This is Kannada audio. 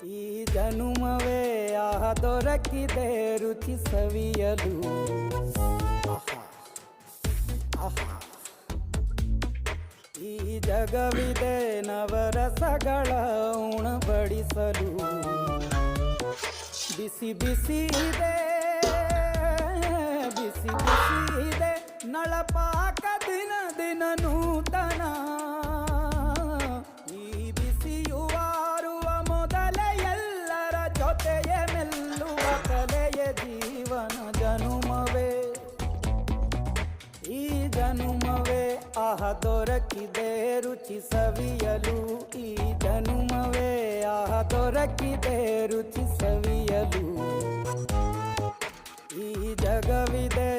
ಈ ಜನುಮವೇ ಆಹ ದೊರಕಿದೆ ರುಚಿ ಸವಿಯಲು. ಆಹಾ ಆಹಾ. ಈ ಜಗವಿದೆ ನವರಸಗಳ ಉಣಬಡಿಸಲು. ಬಿಸಿ ಬಿಸಿ ಇದೆ, ಬಿಸಿ ಬಿಸಿ ಇದೆ ನಳಪಾಕ ದಿನ ದಿನ ನೂತನ. ಈ ಬಿಸಿಯುವಾರುವ ಮೊದಲೇ ಎಲ್ಲರ ಜೊತೆಯೇ ಮೆಲ್ಲುವ ಕಲೆಯ ಜೀವನ ಜನುಮವೇ. ಈ ಜನುಮವೇ ಆಹ ದೊರಕಿದೆ ರುಚಿ ಸವಿಯಲು. ಈ ಜನುಮವೇ ಆಹ ದೊರಕಿದೆ ರುಚಿ ಸವಿಯಲು. ಈ ಜಗವಿದೆ